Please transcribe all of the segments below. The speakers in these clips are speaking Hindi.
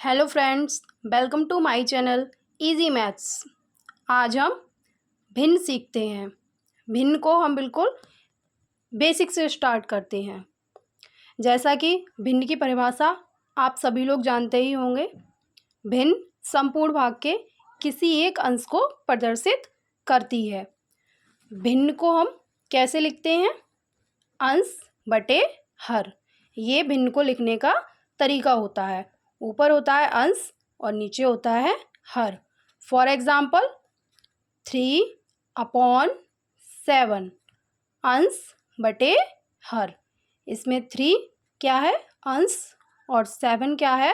Hello friends, welcome to my channel easy maths. आज हम भिन्न सीखते हैं। भिन्न को हम बिल्कुल बेसिक से स्टार्ट करते हैं। जैसा कि भिन्न की परिभाषा आप सभी लोग जानते ही होंगे। भिन्न संपूर्ण भाग के किसी एक अंश को प्रदर्शित करती है। भिन्न को हम कैसे लिखते हैं? अंश बटे हर। ये भिन्न को लिखने का तरीका होता है। ऊपर होता है अंश और नीचे होता है हर। फॉर एग्जाम्पल 3/7 अंश बटे हर। इसमें 3 क्या है? अंश और 7 क्या है?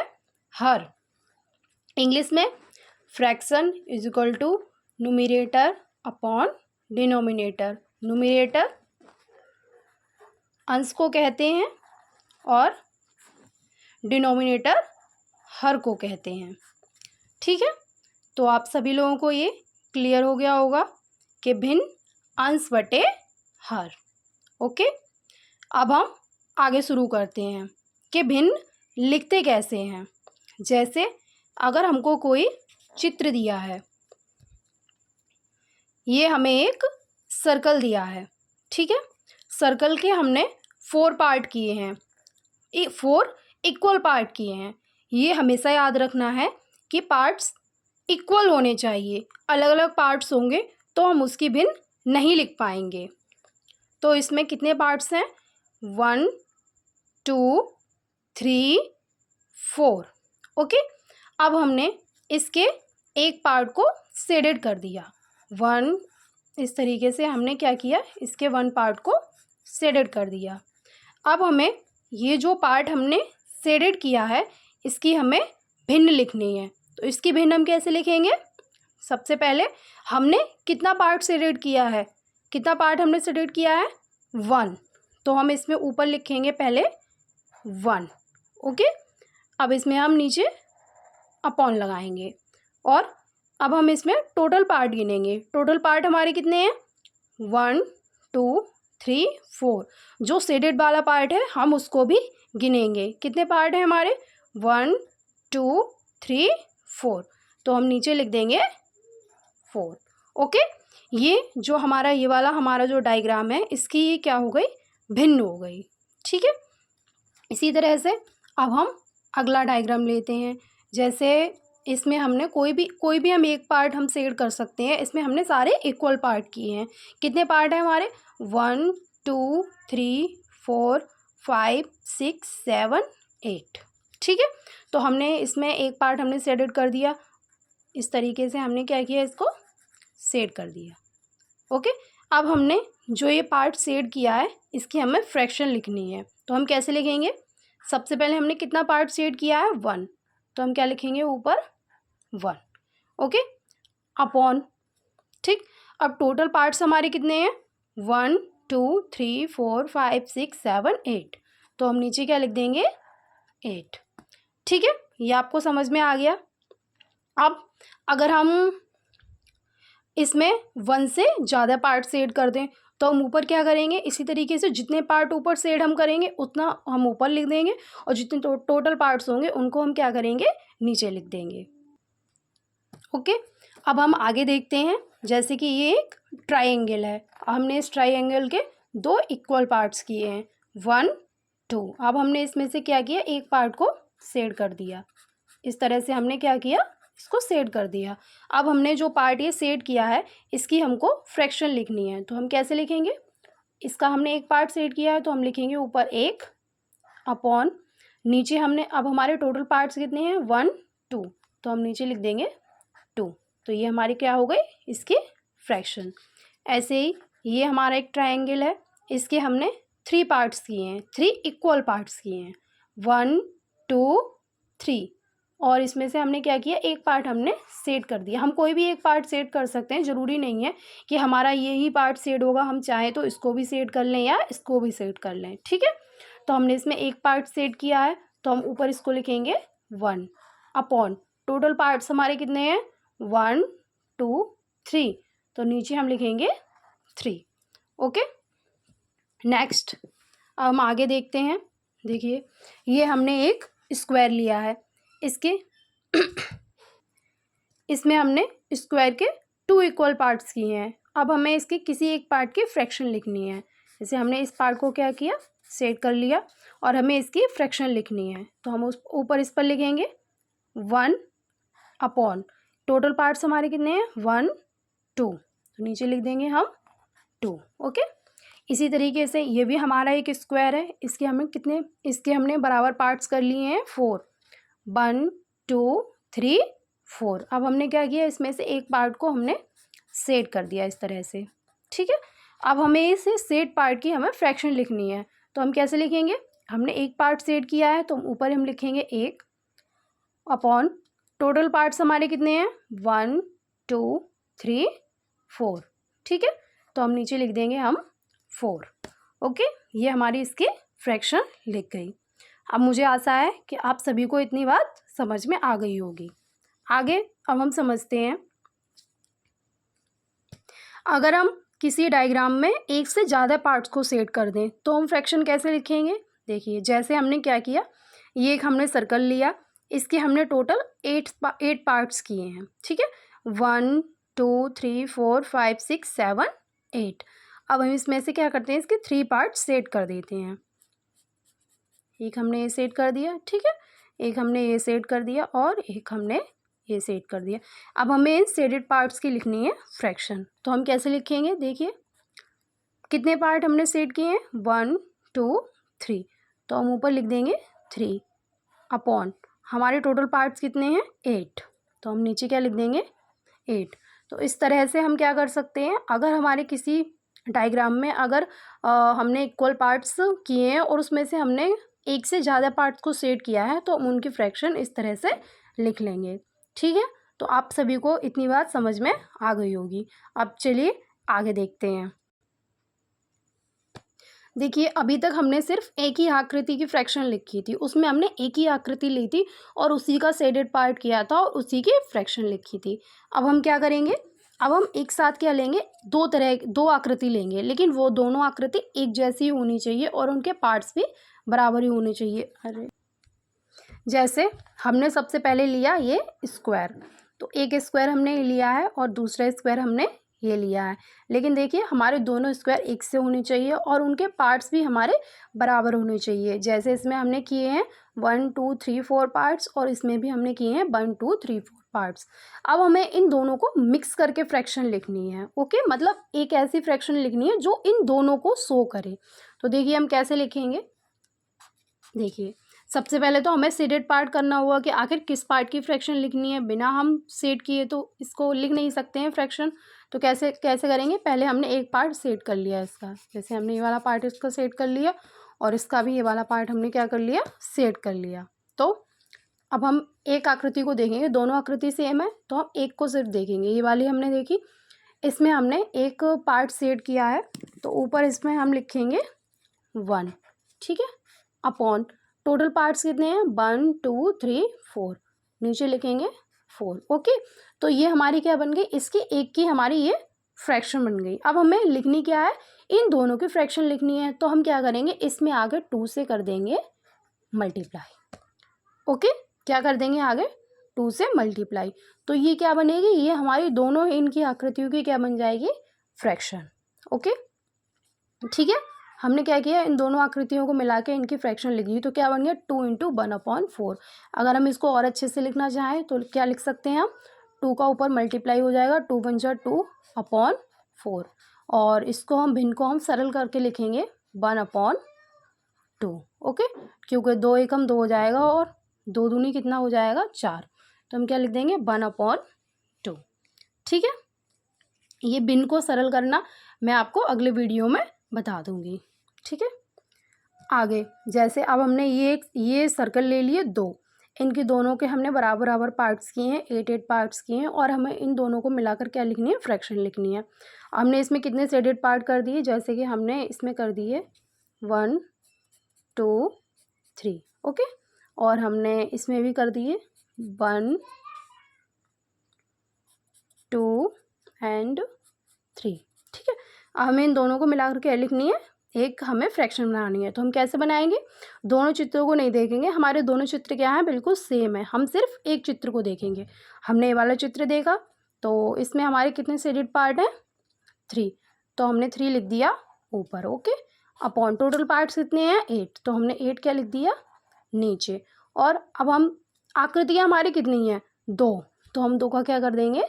हर। इंग्लिश में fraction is equal to numerator upon denominator. Numerator अंश को कहते हैं और डिनोमिनेटर हर को कहते हैं। ठीक है, तो आप सभी लोगों को ये क्लियर हो गया होगा कि भिन्न अंश बटे हर। ओके, अब हम आगे शुरू करते हैं कि भिन्न लिखते कैसे हैं। जैसे अगर हमको कोई चित्र दिया है, ये हमें एक सर्कल दिया है। ठीक है, सर्कल के हमने 4 पार्ट किए हैं, 4 इक्वल पार्ट किए हैं। ये हमेशा याद रखना है कि पार्ट्स इक्वल होने चाहिए। अलग अलग पार्ट्स होंगे तो हम उसकी भिन्न नहीं लिख पाएंगे। तो इसमें कितने पार्ट्स हैं? 1 2 3 4। ओके, अब हमने इसके एक पार्ट को शेडेड कर दिया। 1 इस तरीके से हमने क्या किया? इसके 1 पार्ट को शेडेड कर दिया। अब हमें ये जो पार्ट हमने शेडेड किया है, इसकी हमें भिन्न लिखनी है। तो इसकी भिन्न हम कैसे लिखेंगे? सबसे पहले हमने कितना पार्ट शेडेड किया है? कितना पार्ट हमने शेडेड किया है? 1। तो हम इसमें ऊपर लिखेंगे पहले 1। ओके, अब इसमें हम नीचे अपॉन लगाएंगे और अब हम इसमें टोटल पार्ट गिनेंगे। टोटल पार्ट हमारे कितने हैं? 1 2 3 4। जो शेडेड वाला पार्ट है हम उसको भी गिनेंगे। कितने पार्ट हैं हमारे? 1 2 3 4। तो हम नीचे लिख देंगे 4। ओके, ये जो हमारा ये वाला हमारा जो डायग्राम है, इसकी ये क्या हो गई? भिन्न हो गई। ठीक है, इसी तरह से अब हम अगला डायग्राम लेते हैं। जैसे इसमें हमने कोई भी हम एक पार्ट हम शेड कर सकते हैं। इसमें हमने सारे इक्वल पार्ट किए हैं। कितने पार्ट हैं हमारे? 1 2 3 4 5 6 7 8। ठीक है, तो हमने इसमें एक पार्ट हमने शेडेड कर दिया। इस तरीके से हमने क्या किया? इसको शेड कर दिया। ओके, अब हमने जो ये पार्ट शेड किया है, इसकी हमें फ्रैक्शन लिखनी है। तो हम कैसे लिखेंगे? सबसे पहले हमने कितना पार्ट शेड किया है? 1। तो हम क्या लिखेंगे? ऊपर 1। Okay, upon. ठीक, अब टोटल पार्ट्स हमारे कितने हैं? 1 2 3 4 5 6 7 8। तो हम नीचे क्या लिख देंगे? 8। ठीक है, ये आपको समझ में आ गया। अब अगर हम इसमें 1 से ज़्यादा पार्ट शेड कर दें तो हम ऊपर क्या करेंगे? इसी तरीके से जितने पार्ट ऊपर शेड हम करेंगे उतना हम ऊपर लिख देंगे और जितने टोटल पार्ट्स होंगे उनको हम क्या करेंगे? नीचे लिख देंगे। ओके, अब हम आगे देखते हैं। जैसे कि ये एक ट्राइंगल है, हमने इस ट्राइंगल के 2 इक्वल पार्ट्स किए हैं, 1 2। अब हमने इसमें से क्या किया? एक पार्ट को शेड कर दिया। इस तरह से हमने क्या किया? इसको शेड कर दिया। अब हमने जो पार्ट ये शेड किया है, इसकी हमको फ्रैक्शन लिखनी है। तो हम कैसे लिखेंगे? इसका हमने एक पार्ट शेड किया है तो हम लिखेंगे ऊपर 1 अपॉन नीचे हमने, अब हमारे टोटल पार्ट्स कितने हैं? 1 2। तो हम नीचे लिख देंगे 2। तो ये हमारी क्या हो गई? इसकी फ्रैक्शन। ऐसे ही ये हमारा एक ट्रायंगल है, इसके हमने 3 पार्ट्स किए हैं, 3 इक्वल पार्ट्स किए हैं, 1 2 3। और इसमें से हमने क्या किया? एक पार्ट हमने शेड कर दिया। हम कोई भी एक पार्ट शेड कर सकते हैं, ज़रूरी नहीं है कि हमारा ये ही पार्ट शेड होगा। हम चाहें तो इसको भी शेड कर लें या इसको भी शेड कर लें। ठीक है, तो हमने इसमें एक पार्ट शेड किया है तो हम ऊपर इसको लिखेंगे 1 अपॉन टोटल पार्ट्स हमारे कितने हैं? 1 2 3। तो नीचे हम लिखेंगे 3। ओके, नेक्स्ट अब हम आगे देखते हैं। देखिए, ये हमने एक स्क्वायर लिया है, इसके इसमें हमने स्क्वायर के 2 इक्वल पार्ट्स किए हैं। अब हमें इसके किसी एक पार्ट की फ्रैक्शन लिखनी है। जैसे हमने इस पार्ट को क्या किया, सेट कर लिया, और हमें इसकी फ्रैक्शन लिखनी है, तो हम उस ऊपर इस पर लिखेंगे 1 अपॉन टोटल पार्ट्स हमारे कितने हैं 1 2, तो नीचे लिख देंगे हम 2। ओके, इसी तरीके से ये भी हमारा एक स्क्वायर है, इसके हमने बराबर पार्ट्स कर लिए हैं 4, 1 2 3 4। अब हमने क्या किया, इसमें से एक पार्ट को हमने सेट कर दिया इस तरह से। ठीक है, अब हमें इस सेट पार्ट की हमें फ्रैक्शन लिखनी है, तो हम कैसे लिखेंगे, हमने एक पार्ट सेट किया है तो ऊपर हम लिखेंगे 1 अपॉन टोटल पार्ट्स हमारे कितने हैं 1 2 3 4। ठीक है, तो हम नीचे लिख देंगे हम 4। ओके, ये हमारी इसकी फ्रैक्शन लिख गई। अब मुझे आशा है कि आप सभी को इतनी बात समझ में आ गई होगी। आगे अब हम समझते हैं, अगर हम किसी डायग्राम में एक से ज़्यादा पार्ट्स को सेट कर दें तो हम फ्रैक्शन कैसे लिखेंगे। देखिए, जैसे हमने क्या किया, ये एक हमने सर्कल लिया, इसके हमने टोटल 8 पार्ट्स किए हैं। ठीक है, 1 2 3 4 5 6 7 8। अब हम इसमें से क्या करते हैं, इसके 3 पार्ट्स सेट कर देते हैं। एक हमने ये सेट कर दिया, ठीक है, एक हमने ये सेट कर दिया, और एक हमने ये सेट कर दिया। अब हमें इन सेटेड पार्ट्स की लिखनी है फ्रैक्शन, तो हम कैसे लिखेंगे, देखिए कितने पार्ट हमने सेट किए हैं 1 2 3, तो हम ऊपर लिख देंगे 3 अपॉन हमारे टोटल पार्ट्स कितने हैं 8, तो हम नीचे क्या लिख देंगे 8। तो इस तरह से हम क्या कर सकते हैं, अगर हमारे किसी डायग्राम में अगर हमने इक्वल पार्ट्स किए हैं और उसमें से हमने एक से ज़्यादा पार्ट्स को सेट किया है तो हम उनकी फ्रैक्शन इस तरह से लिख लेंगे। ठीक है, तो आप सभी को इतनी बात समझ में आ गई होगी। अब चलिए आगे देखते हैं। देखिए, अभी तक हमने सिर्फ एक ही आकृति की फ्रैक्शन लिखी थी, उसमें हमने एक ही आकृति ली थी और उसी का शेडेड पार्ट किया था और उसी की फ्रैक्शन लिखी थी। अब हम क्या करेंगे, अब हम एक साथ क्या लेंगे, दो आकृति लेंगे, लेकिन वो दोनों आकृति एक जैसी होनी चाहिए और उनके पार्ट्स भी बराबर ही होने चाहिए। अरे, जैसे हमने सबसे पहले लिया ये स्क्वायर, तो एक स्क्वायर हमने लिया है और दूसरा स्क्वायर हमने ये लिया है, लेकिन देखिए हमारे दोनों स्क्वायर एक से होने चाहिए और उनके पार्ट्स भी हमारे बराबर होने चाहिए। जैसे इसमें हमने किए हैं 1 2 3 4 पार्ट्स और इसमें भी हमने किए हैं 1 2 3 4 पार्ट्स। अब हमें इन दोनों को मिक्स करके फ्रैक्शन लिखनी है। ओके, मतलब एक ऐसी फ्रैक्शन लिखनी है जो इन दोनों को शो करे। तो देखिए हम कैसे लिखेंगे, देखिए सबसे पहले तो हमें सेडेड पार्ट करना होगा कि आखिर किस पार्ट की फ्रैक्शन लिखनी है। बिना हम सेट किए तो इसको लिख नहीं सकते हैं फ्रैक्शन, तो कैसे करेंगे, पहले हमने एक पार्ट सेट कर लिया इसका, जैसे हमने ये वाला पार्ट इसका सेट कर लिया और इसका भी ये वाला पार्ट हमने क्या कर लिया, सेट कर लिया। तो अब हम एक आकृति को देखेंगे, दोनों आकृति सेम है तो हम एक को सिर्फ देखेंगे। ये वाली हमने देखी, इसमें हमने एक पार्ट सेट किया है तो ऊपर इसमें हम लिखेंगे 1, ठीक है, अपॉन टोटल पार्ट्स कितने हैं 1 2 3 4, नीचे लिखेंगे 4। ओके, तो ये हमारी क्या बन गई, इसकी एक की हमारी ये फ्रैक्शन बन गई। अब हमें लिखनी क्या है, इन दोनों की फ्रैक्शन लिखनी है, तो हम क्या करेंगे, इसमें आगे 2 से कर देंगे मल्टीप्लाई। ओके, क्या कर देंगे आगे 2 से मल्टीप्लाई, तो ये क्या बनेगी, ये हमारी दोनों इनकी आकृतियों की क्या बन जाएगी, फ्रैक्शन। ओके, ठीक है, हमने क्या किया, इन दोनों आकृतियों को मिला के इनकी फ्रैक्शन लिख दी, तो क्या बन गया 2 × 1/4। अगर हम इसको और अच्छे से लिखना चाहें तो क्या लिख सकते हैं हम, 2 का ऊपर मल्टीप्लाई हो जाएगा, 2 × 1 = 2/4, और इसको हम भिन्न को हम सरल करके लिखेंगे 1/2। ओके, क्योंकि 2 एकम 2 हो जाएगा और 2 दूनी कितना हो जाएगा 4, तो हम क्या लिख देंगे 1/2। ठीक है, ये भिन्न को सरल करना मैं आपको अगले वीडियो में बता दूंगी। ठीक है, आगे जैसे अब हमने ये सर्कल ले लिए 2, इनके दोनों के हमने बराबर पार्ट्स किए हैं, 8 पार्ट्स किए हैं, और हमें इन दोनों को मिलाकर क्या लिखनी है, फ्रैक्शन लिखनी है। हमने इसमें कितने शेडेड पार्ट कर दिए, जैसे कि हमने इसमें कर दिए 1 2 3। ओके, और हमने इसमें भी कर दिए 1 2 और 3। ठीक है, अब हमें इन दोनों को मिलाकर के लिखनी है एक हमें फ्रैक्शन बनानी है। तो हम कैसे बनाएंगे, दोनों चित्रों को नहीं देखेंगे, हमारे दोनों चित्र क्या हैं, बिल्कुल सेम है, हम सिर्फ एक चित्र को देखेंगे। हमने ये वाला चित्र देखा तो इसमें हमारे कितने शेडेड पार्ट हैं, 3, तो हमने 3 लिख दिया ऊपर, ओके। अपॉन टोटल पार्ट्स कितने हैं, 8, तो हमने 8 क्या लिख दिया नीचे। और अब हम आकृतियाँ हमारी कितनी हैं, 2, तो हम 2 का क्या कर देंगे,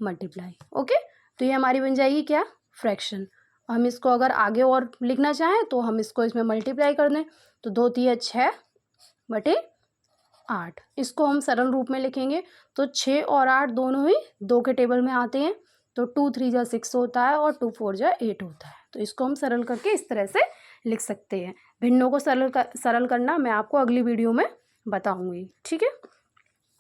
मल्टीप्लाई, ओके। तो ये हमारी बन जाएगी क्या, फ्रैक्शन। हम इसको अगर आगे और लिखना चाहें तो हम इसको इसमें मल्टीप्लाई कर दें, तो 2 3 6 बटे 8, इसको हम सरल रूप में लिखेंगे तो 6 और 8 दोनों ही 2 के टेबल में आते हैं, तो 2 3 जा 6 होता है और 2 4 जा 8 होता है। तो इसको हम सरल करके इस तरह से लिख सकते हैं। भिन्नों को सरल करना मैं आपको अगली वीडियो में बताऊँगी, ठीक है।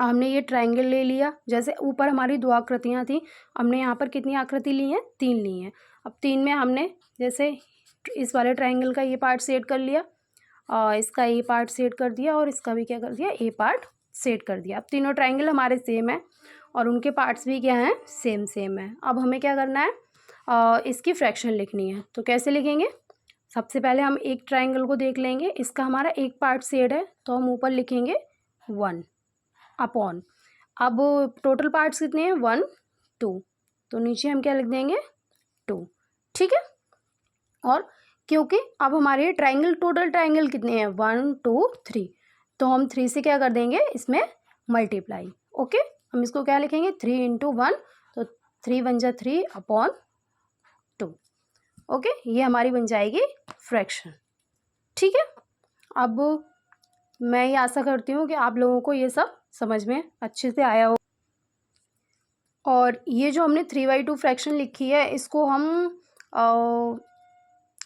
हमने ये ट्रायंगल ले लिया, जैसे ऊपर हमारी 2 आकृतियाँ थी, हमने यहाँ पर कितनी आकृति ली हैं, 3 ली हैं। अब 3 में हमने जैसे इस वाले ट्रायंगल का ये पार्ट सेट कर लिया, इसका ए पार्ट सेट कर दिया और इसका भी क्या कर दिया, ए पार्ट सेट कर दिया। अब तीनों ट्रायंगल हमारे सेम है और उनके पार्ट्स भी क्या हैं, सेम है। अब हमें क्या करना है, इसकी फ्रैक्शन लिखनी है। तो कैसे लिखेंगे, सबसे पहले हम एक ट्रायंगल को देख लेंगे, इसका हमारा एक पार्ट सेट है तो हम ऊपर लिखेंगे 1 अपॉन, अब टोटल पार्ट्स कितने हैं, 1 2, तो नीचे हम क्या लिख देंगे 2, ठीक है। और क्योंकि अब हमारे ट्रायंगल टोटल ट्रायंगल कितने हैं, 1 2 3, तो हम 3 से क्या कर देंगे इसमें मल्टीप्लाई, ओके। हम इसको क्या लिखेंगे 3 इंटू 1, तो 3 1 जा 3 अपॉन 2, ओके। ये हमारी बन जाएगी फ्रैक्शन, ठीक है। अब मैं ये आशा करती हूँ कि आप लोगों को ये सब समझ में अच्छे से आया हो। और ये जो हमने 3/2 फ्रैक्शन लिखी है, इसको हम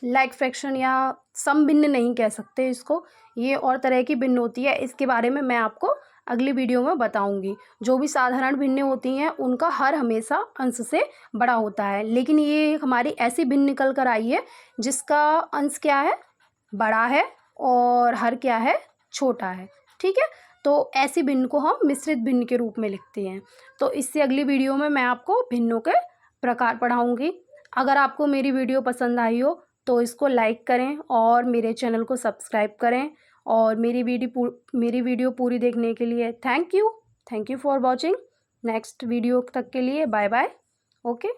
लाइक फ्रैक्शन या सम भिन्न नहीं कह सकते इसको, ये और तरह की भिन्न होती है, इसके बारे में मैं आपको अगली वीडियो में बताऊंगी। जो भी साधारण भिन्न होती हैं उनका हर हमेशा अंश से बड़ा होता है, लेकिन ये हमारी ऐसी भिन्न निकल कर आई है जिसका अंश क्या है, बड़ा है और हर क्या है, छोटा है, ठीक है। तो ऐसी भिन्न को हम मिश्रित भिन्न के रूप में लिखते हैं। तो इससे अगली वीडियो में मैं आपको भिन्नों के प्रकार पढ़ाऊँगी। अगर आपको मेरी वीडियो पसंद आई हो तो इसको लाइक करें और मेरे चैनल को सब्सक्राइब करें, और मेरी वीडियो पूरी देखने के लिए thank you for watching. Next video तक के लिए बाय बाय, ओके।